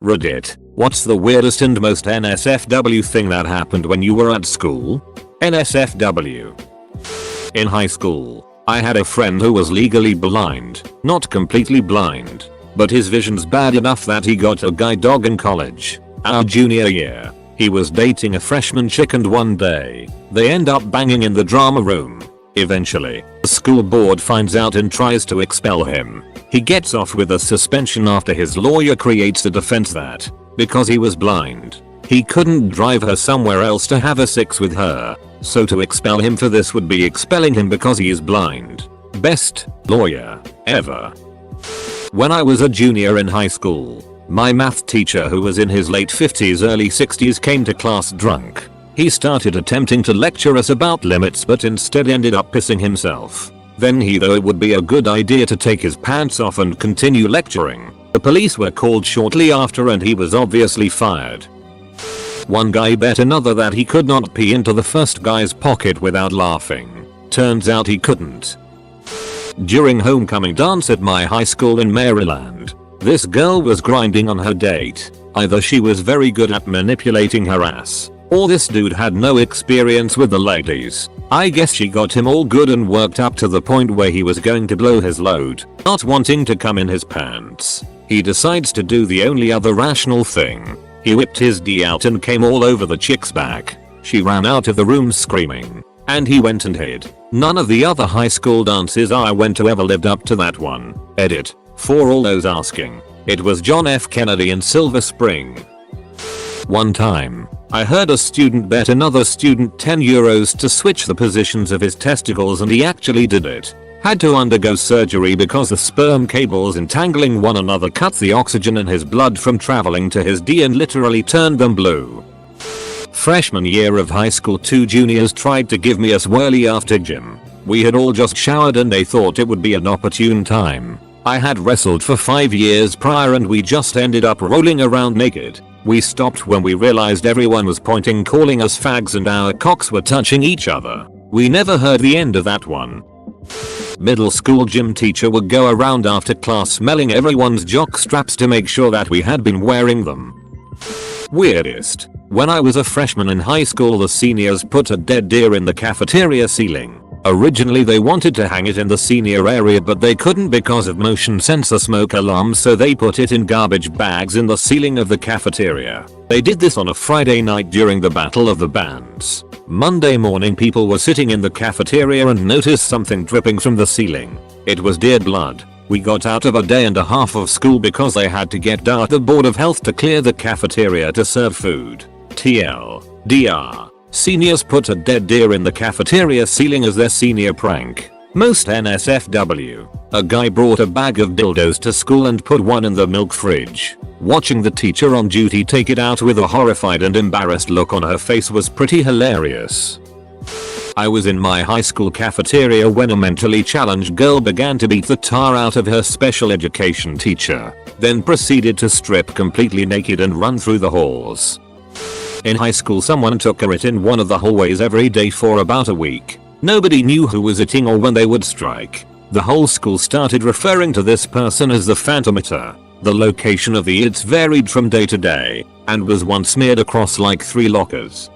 Reddit. What's the weirdest and most NSFW thing that happened when you were at school? NSFW. In high school, I had a friend who was legally blind, not completely blind, but his vision's bad enough that he got a guide dog in college. Our junior year, he was dating a freshman chick and one day, they end up banging in the drama room. Eventually, the school board finds out and tries to expel him. He gets off with a suspension after his lawyer creates a defense that, because he was blind, he couldn't drive her somewhere else to have a sex with her. So to expel him for this would be expelling him because he is blind. Best lawyer ever. When I was a junior in high school, my math teacher, who was in his late 50s early 60s, came to class drunk. He started attempting to lecture us about limits but instead ended up pissing himself. Then he thought it would be a good idea to take his pants off and continue lecturing. The police were called shortly after and he was obviously fired. One guy bet another that he could not pee into the first guy's pocket without laughing. Turns out he couldn't. During homecoming dance at my high school in Maryland, this girl was grinding on her date. Either she was very good at manipulating her ass, or this dude had no experience with the ladies. I guess she got him all good and worked up to the point where he was going to blow his load, not wanting to come in his pants. He decides to do the only other rational thing. He whipped his D out and came all over the chick's back. She ran out of the room screaming, and he went and hid. None of the other high school dances I went to ever lived up to that one. Edit. For all those asking, it was John F. Kennedy in Silver Spring. One time, I heard a student bet another student €10 to switch the positions of his testicles, and he actually did it. Had to undergo surgery because the sperm cables entangling one another cut the oxygen in his blood from traveling to his D and literally turned them blue. Freshman year of high school, two juniors tried to give me a swirly after gym. We had all just showered and they thought it would be an opportune time. I had wrestled for 5 years prior and we just ended up rolling around naked. We stopped when we realized everyone was pointing, calling us fags, and our cocks were touching each other. We never heard the end of that one. Middle school gym teacher would go around after class smelling everyone's jock straps to make sure that we had been wearing them. Weirdest. When I was a freshman in high school, the seniors put a dead deer in the cafeteria ceiling. Originally they wanted to hang it in the senior area but they couldn't because of motion sensor smoke alarms, so they put it in garbage bags in the ceiling of the cafeteria. They did this on a Friday night during the Battle of the Bands. Monday morning people were sitting in the cafeteria and noticed something dripping from the ceiling. It was deer blood. We got out of a day and a half of school because they had to get the Board of Health to clear the cafeteria to serve food. TLDR. Seniors put a dead deer in the cafeteria ceiling as their senior prank. Most NSFW. A guy brought a bag of dildos to school and put one in the milk fridge. Watching the teacher on duty take it out with a horrified and embarrassed look on her face was pretty hilarious. I was in my high school cafeteria when a mentally challenged girl began to beat the tar out of her special education teacher, then proceeded to strip completely naked and run through the halls. In high school someone took her it in one of the hallways every day for about a week. Nobody knew who was itting or when they would strike. The whole school started referring to this person as the Phantometer. The location of the its varied from day to day, and was once smeared across like 3 lockers.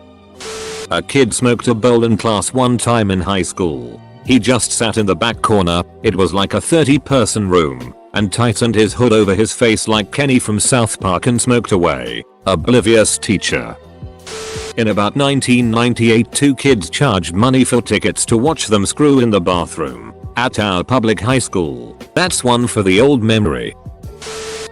A kid smoked a bowl in class one time in high school. He just sat in the back corner, it was like a 30-person room, and tightened his hood over his face like Kenny from South Park and smoked away. Oblivious teacher. In about 1998 2 kids charged money for tickets to watch them screw in the bathroom at our public high school. That's one for the old memory.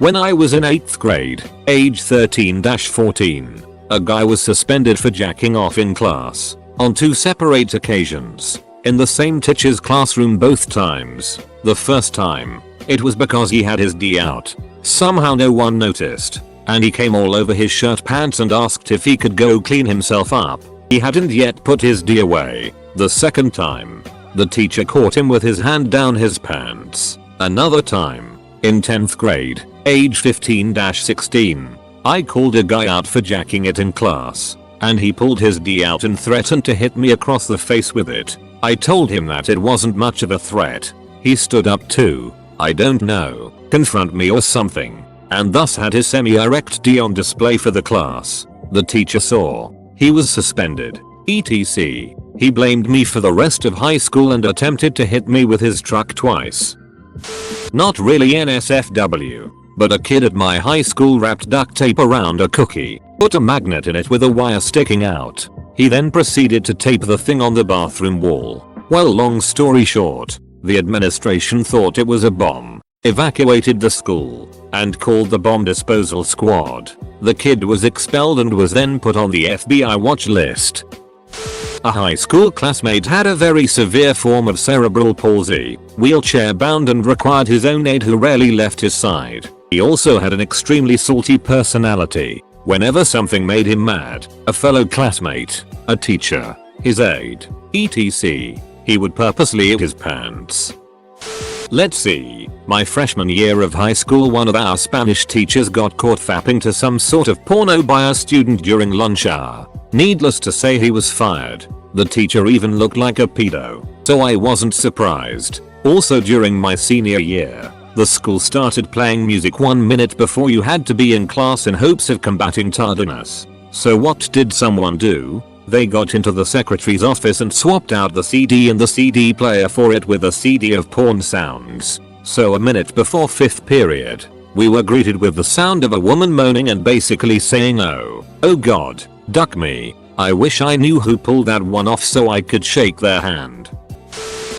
When I was in 8th grade, age 13-14, a guy was suspended for jacking off in class on 2 separate occasions in the same teacher's classroom both times. The first time, it was because he had his D out. Somehow no one noticed, and he came all over his shirt pants and asked if he could go clean himself up. He hadn't yet put his D away. The second time, the teacher caught him with his hand down his pants. Another time, in 10th grade, age 15-16, I called a guy out for jacking it in class, and he pulled his D out and threatened to hit me across the face with it. I told him that it wasn't much of a threat. He stood up too, I don't know, confront me or something, and thus had his semi-erect D on display for the class. The teacher saw. He was suspended. etc. He blamed me for the rest of high school and attempted to hit me with his truck twice. Not really NSFW, but a kid at my high school wrapped duct tape around a cookie, put a magnet in it with a wire sticking out. He then proceeded to tape the thing on the bathroom wall. Well, long story short, the administration thought it was a bomb, evacuated the school, and called the bomb disposal squad. The kid was expelled and was then put on the FBI watch list. A high school classmate had a very severe form of cerebral palsy, wheelchair bound and required his own aide who rarely left his side. He also had an extremely salty personality. Whenever something made him mad, a fellow classmate, a teacher, his aide, etc., he would purposely eat his pants. Let's see. My freshman year of high school, one of our Spanish teachers got caught fapping to some sort of porno by a student during lunch hour. Needless to say, he was fired. The teacher even looked like a pedo, so I wasn't surprised. Also, during my senior year, the school started playing music 1 minute before you had to be in class in hopes of combating tardiness. So what did someone do? They got into the secretary's office and swapped out the CD in the CD player for it with a CD of porn sounds. So a minute before 5th period, we were greeted with the sound of a woman moaning and basically saying, "Oh God, duck me. I wish I knew who pulled that one off so I could shake their hand."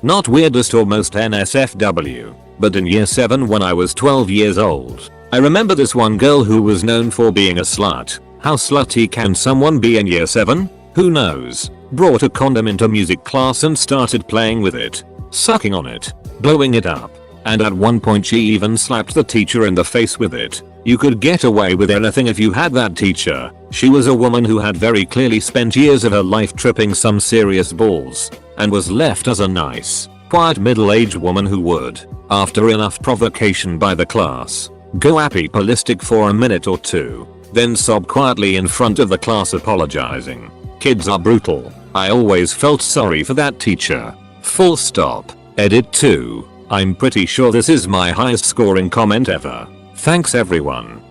Not weirdest or most NSFW, but in year 7 when I was 12 years old, I remember this one girl who was known for being a slut. How slutty can someone be in year 7? Who knows? Brought a condom into music class and started playing with it, sucking on it, blowing it up, and at one point she even slapped the teacher in the face with it. You could get away with anything if you had that teacher. She was a woman who had very clearly spent years of her life tripping some serious balls, and was left as a nice, quiet middle-aged woman who would, after enough provocation by the class, go apoplectic for a minute or two, then sob quietly in front of the class apologizing. Kids are brutal. I always felt sorry for that teacher. Full stop. Edit 2. I'm pretty sure this is my highest scoring comment ever. Thanks everyone.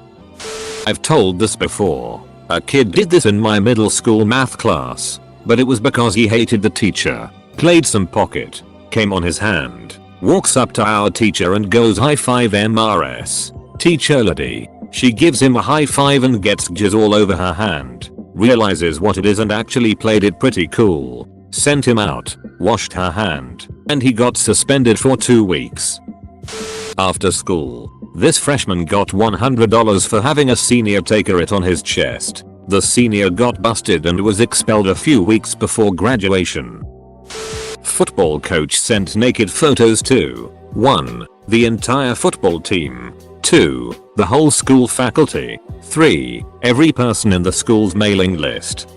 I've told this before. A kid did this in my middle school math class, but it was because he hated the teacher. Played some pocket, came on his hand, walks up to our teacher and goes high five MRS. Teacher lady. She gives him a high five and gets jizz all over her hand. Realizes what it is and actually played it pretty cool. Sent him out, washed her hand, and he got suspended for 2 weeks. After school, this freshman got $100 for having a senior take it on his chest. The senior got busted and was expelled a few weeks before graduation. Football coach sent naked photos to 1. The entire football team. 2. The whole school faculty. 3. Every person in the school's mailing list.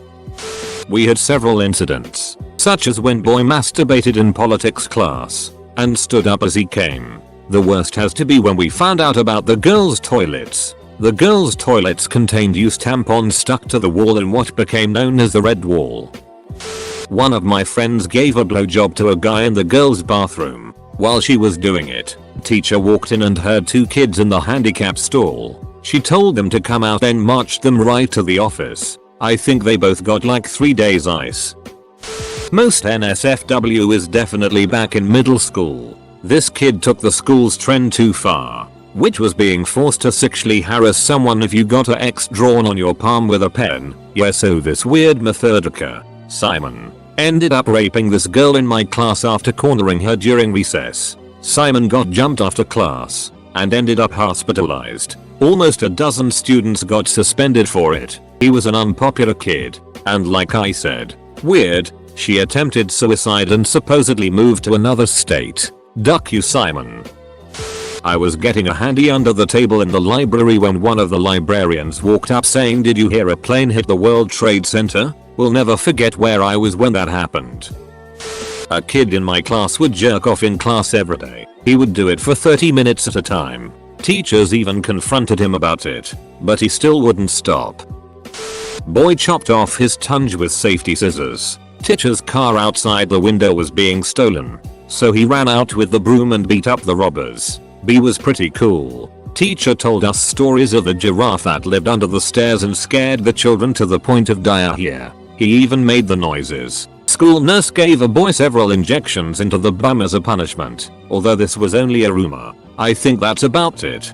We had several incidents, such as when boy masturbated in politics class and stood up as he came. The worst has to be when we found out about the girls' toilets. The girls' toilets contained used tampons stuck to the wall in what became known as the red wall. One of my friends gave a blowjob to a guy in the girls' bathroom. While she was doing it, teacher walked in and heard 2 kids in the handicap stall. She told them to come out and marched them right to the office. I think they both got like 3 days ice. Most NSFW is definitely back in middle school. This kid took the school's trend too far, which was being forced to sexually harass someone if you got a X drawn on your palm with a pen. Yeah, so this weird Methodica, Simon, ended up raping this girl in my class after cornering her during recess. Simon got jumped after class and ended up hospitalized. Almost a dozen students got suspended for it. He was an unpopular kid, and like I said, weird. She attempted suicide and supposedly moved to another state. Duck you, Simon. I was getting a handy under the table in the library when one of the librarians walked up saying, "Did you hear a plane hit the World Trade Center?" Will never forget where I was when that happened. A kid in my class would jerk off in class every day. He would do it for 30 minutes at a time. Teachers even confronted him about it, but he still wouldn't stop. Boy chopped off his tongue with safety scissors. Teacher's car outside the window was being stolen, so he ran out with the broom and beat up the robbers. B was pretty cool. Teacher told us stories of a giraffe that lived under the stairs and scared the children to the point of diarrhea. He even made the noises. School nurse gave a boy several injections into the bum as a punishment, although this was only a rumor. I think that's about it.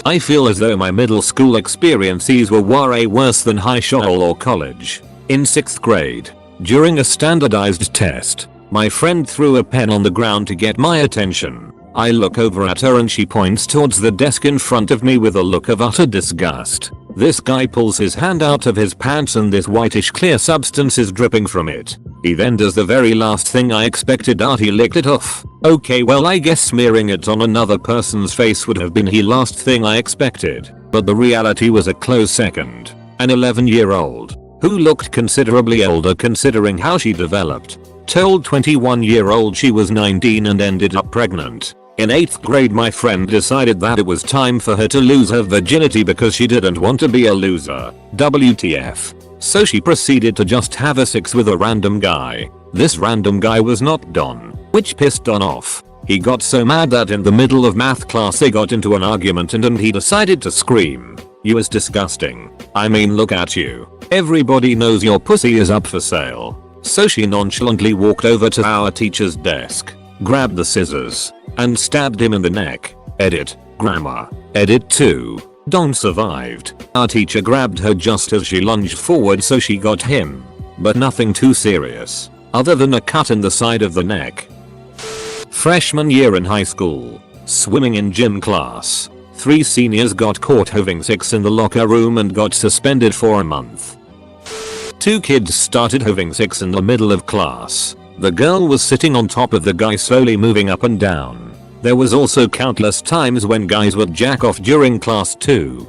I feel as though my middle school experiences were way worse than high school or college. In 6th grade, during a standardized test, my friend threw a pen on the ground to get my attention. I look over at her and she points towards the desk in front of me with a look of utter disgust. This guy pulls his hand out of his pants and this whitish clear substance is dripping from it. He then does the very last thing I expected, he licked it off. Okay, well, I guess smearing it on another person's face would have been the last thing I expected. But the reality was a close second. An 11-year-old, who looked considerably older considering how she developed, told 21-year-old she was 19 and ended up pregnant. In 8th grade, my friend decided that it was time for her to lose her virginity because she didn't want to be a loser. WTF. So she proceeded to just have a sex with a random guy. This random guy was not Don, which pissed Don off. He got so mad that in the middle of math class they got into an argument and he decided to scream. You is disgusting. I mean, look at you. Everybody knows your pussy is up for sale. So she nonchalantly walked over to our teacher's desk, grabbed the scissors, and stabbed him in the neck. Edit. Grammar. Edit 2. Don survived. Our teacher grabbed her just as she lunged forward, so she got him. But nothing too serious, other than a cut in the side of the neck. Freshman year in high school. Swimming in gym class. 3 seniors got caught having sex in the locker room and got suspended for a month. 2 kids started having sex in the middle of class. The girl was sitting on top of the guy, slowly moving up and down. There was also countless times when guys would jack off during class too.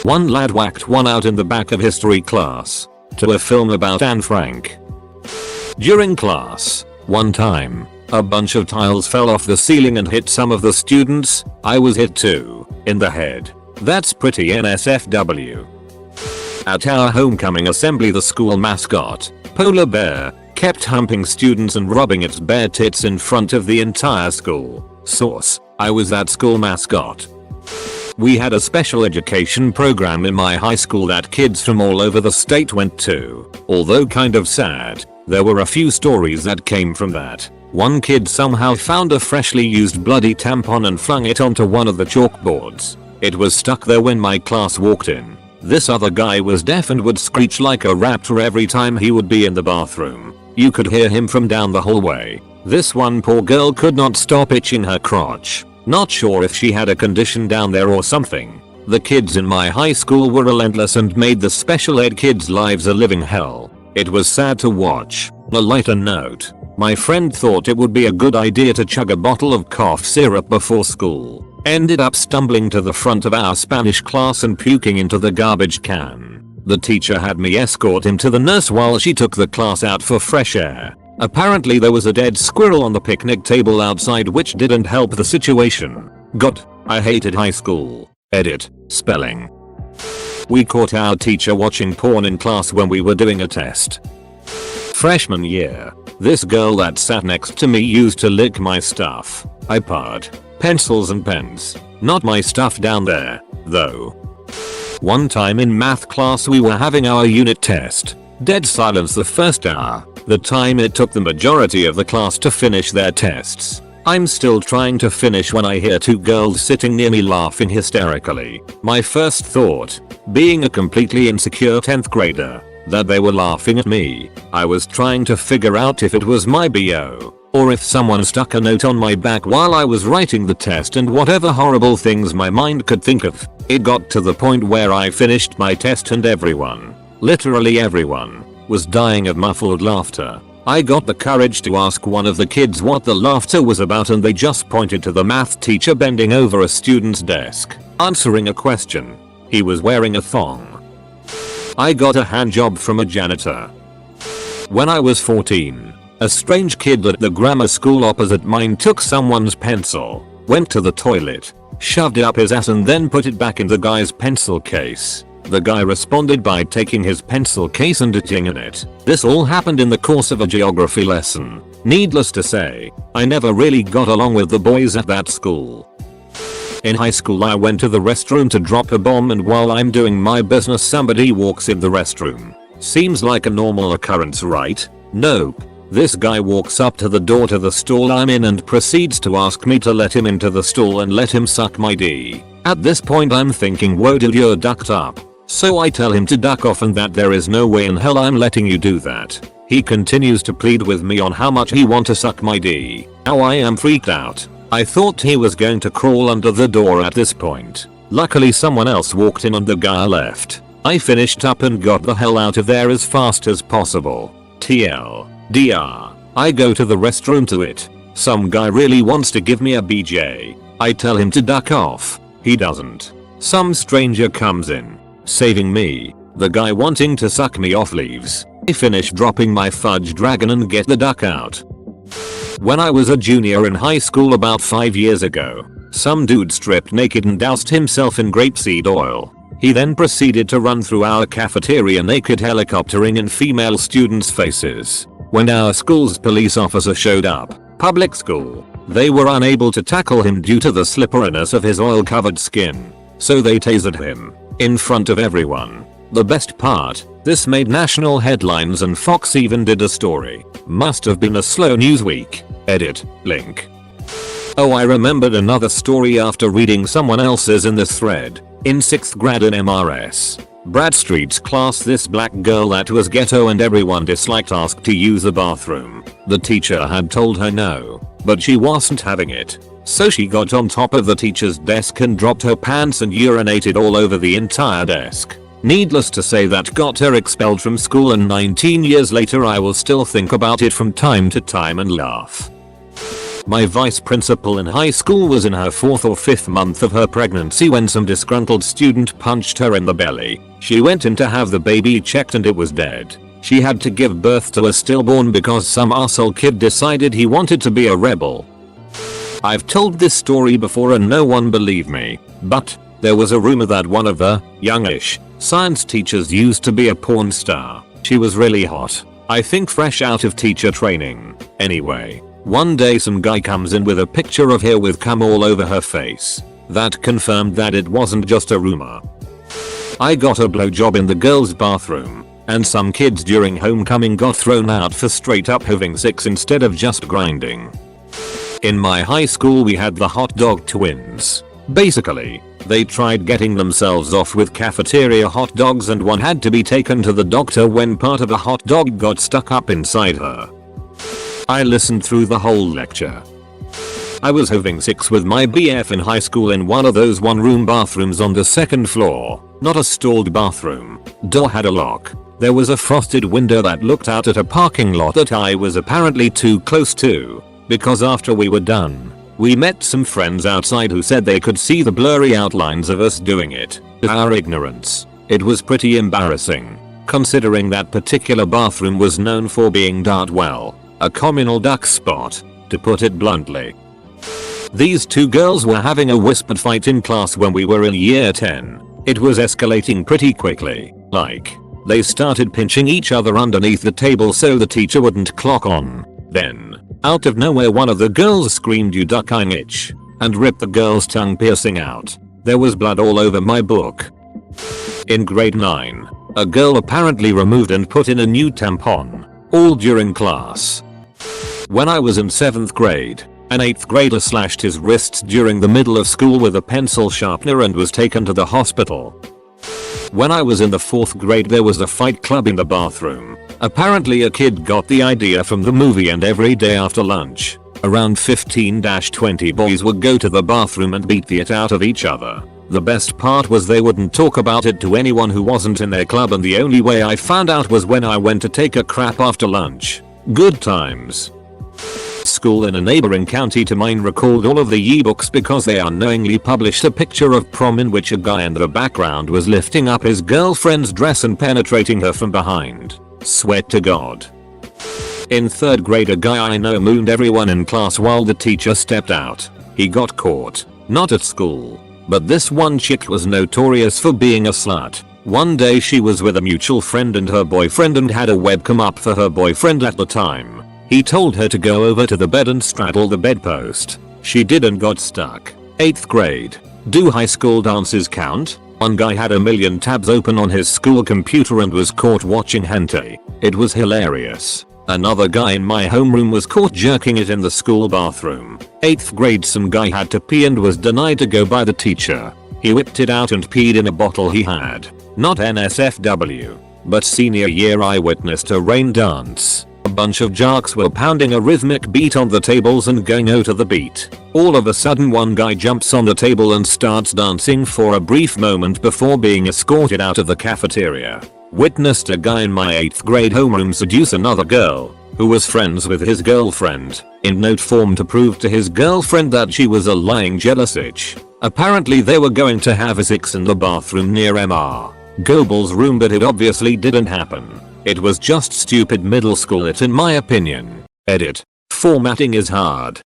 One lad whacked one out in the back of history class to a film about Anne Frank. During class, one time, a bunch of tiles fell off the ceiling and hit some of the students. I was hit too, in the head. That's pretty NSFW. At our homecoming assembly, the school mascot, Polar Bear, kept humping students and rubbing its bare tits in front of the entire school. Source: I was that school mascot. We had a special education program in my high school that kids from all over the state went to. Although kind of sad, there were a few stories that came from that. One kid somehow found a freshly used bloody tampon and flung it onto one of the chalkboards. It was stuck there when my class walked in. This other guy was deaf and would screech like a raptor every time he would be in the bathroom. You could hear him from down the hallway. This one poor girl could not stop itching her crotch. Not sure if she had a condition down there or something. The kids in my high school were relentless and made the special ed kids' lives a living hell. It was sad to watch. On a lighter note, my friend thought it would be a good idea to chug a bottle of cough syrup before school. Ended up stumbling to the front of our Spanish class and puking into the garbage can. The teacher had me escort him to the nurse while she took the class out for fresh air. Apparently there was a dead squirrel on the picnic table outside, which didn't help the situation. God, I hated high school. Edit. Spelling. We caught our teacher watching porn in class when we were doing a test. Freshman year. This girl that sat next to me used to lick my stuff. iPad, pencils and pens. Not my stuff down there, though. One time in math class we were having our unit test. Dead silence the first hour, the time it took the majority of the class to finish their tests. I'm still trying to finish when I hear 2 girls sitting near me laughing hysterically. My first thought, being a completely insecure 10th grader, that they were laughing at me. I was trying to figure out if it was my BO, or if someone stuck a note on my back while I was writing the test, and whatever horrible things my mind could think of. It got to the point where I finished my test and everyone, literally everyone, was dying of muffled laughter. I got the courage to ask one of the kids what the laughter was about, and they just pointed to the math teacher bending over a student's desk, answering a question. He was wearing a thong. I got a handjob from a janitor. When I was 14, a strange kid at the grammar school opposite mine took someone's pencil, went to the toilet, shoved it up his ass and then put it back in the guy's pencil case. The guy responded by taking his pencil case and eating in it. This all happened in the course of a geography lesson. Needless to say, I never really got along with the boys at that school. In high school I went to the restroom to drop a bomb, and while I'm doing my business somebody walks in the restroom. Seems like a normal occurrence, right? Nope. This guy walks up to the door to the stall I'm in and proceeds to ask me to let him into the stall and let him suck my D. At this point I'm thinking, whoa dude, you're ducked up. So I tell him to duck off and that there is no way in hell I'm letting you do that. He continues to plead with me on how much he want to suck my D. Now I am freaked out. I thought he was going to crawl under the door at this point. Luckily someone else walked in and the guy left. I finished up and got the hell out of there as fast as possible. TLDR. I go to the restroom to it. Some guy really wants to give me a BJ. I tell him to duck off. He doesn't. Some stranger comes in, saving me. The guy wanting to suck me off leaves. I finish dropping my fudge dragon and get the duck out. When I was a junior in high school about 5 years ago, some dude stripped naked and doused himself in grapeseed oil. He then proceeded to run through our cafeteria naked, helicoptering in female students' faces. When our school's police officer showed up, public school, they were unable to tackle him due to the slipperiness of his oil-covered skin. So they tasered him in front of everyone. The best part, this made national headlines and Fox even did a story. Must have been a slow news week. Edit, link. Oh, I remembered another story after reading someone else's in this thread. In 6th grade in MRS Bradstreet's class, this black girl that was ghetto and everyone disliked asked to use the bathroom. The teacher had told her no, but she wasn't having it. So she got on top of the teacher's desk and dropped her pants and urinated all over the entire desk. Needless to say that got her expelled from school, and 19 years later I will still think about it from time to time and laugh. My vice principal in high school was in her 4th or 5th month of her pregnancy when some disgruntled student punched her in the belly. She went in to have the baby checked and it was dead. She had to give birth to a stillborn because some arsehole kid decided he wanted to be a rebel. I've told this story before and no one believed me, but there was a rumor that one of the youngish science teachers used to be a porn star. She was really hot. I think fresh out of teacher training. Anyway, one day some guy comes in with a picture of her with cum all over her face. That confirmed that it wasn't just a rumor. I got a blowjob in the girls' bathroom, and some kids during homecoming got thrown out for straight up having sex instead of just grinding. In my high school we had the hot dog twins. Basically, they tried getting themselves off with cafeteria hot dogs and one had to be taken to the doctor when part of a hot dog got stuck up inside her. I listened through the whole lecture. I was having sex with my BF in high school in one of those one-room bathrooms on the 2nd floor. Not a stalled bathroom. Door had a lock. There was a frosted window that looked out at a parking lot that I was apparently too close to, because after we were done, we met some friends outside who said they could see the blurry outlines of us doing it. To our ignorance, it was pretty embarrassing, considering that particular bathroom was known for being dark well. A communal duck spot, to put it bluntly. These two girls were having a whispered fight in class when we were in year 10. It was escalating pretty quickly, like, they started pinching each other underneath the table so the teacher wouldn't clock on. Then, out of nowhere one of the girls screamed, "You duck, I itch," and ripped the girl's tongue piercing out. There was blood all over my book. In grade 9, a girl apparently removed and put in a new tampon, all during class. When I was in 7th grade, an 8th grader slashed his wrists during the middle of school with a pencil sharpener and was taken to the hospital. When I was in the 4th grade there was a fight club in the bathroom. Apparently a kid got the idea from the movie and every day after lunch, around 15-20 boys would go to the bathroom and beat the it out of each other. The best part was they wouldn't talk about it to anyone who wasn't in their club, and the only way I found out was when I went to take a crap after lunch. Good times. School in a neighboring county to mine recalled all of the yearbooks because they unknowingly published a picture of prom in which a guy in the background was lifting up his girlfriend's dress and penetrating her from behind. Sweat to God. In 3rd grade a guy I know mooned everyone in class while the teacher stepped out. He got caught. Not at school. But this one chick was notorious for being a slut. One day she was with a mutual friend and her boyfriend and had a webcam up for her boyfriend at the time. He told her to go over to the bed and straddle the bedpost. She did and got stuck. 8th grade. Do high school dances count? One guy had a million tabs open on his school computer and was caught watching hentai. It was hilarious. Another guy in my homeroom was caught jerking it in the school bathroom. 8th grade, some guy had to pee and was denied to go by the teacher. He whipped it out and peed in a bottle he had. Not NSFW. But senior year I witnessed a rain dance. A bunch of jocks were pounding a rhythmic beat on the tables and going out of the beat. All of a sudden one guy jumps on the table and starts dancing for a brief moment before being escorted out of the cafeteria. Witnessed a guy in my 8th grade homeroom seduce another girl who was friends with his girlfriend in note form to prove to his girlfriend that she was a lying jealous itch. Apparently they were going to have a sex in the bathroom near Mr. Goebbels' room, but it obviously didn't happen. It was just stupid middle school it in my opinion. Edit. Formatting is hard.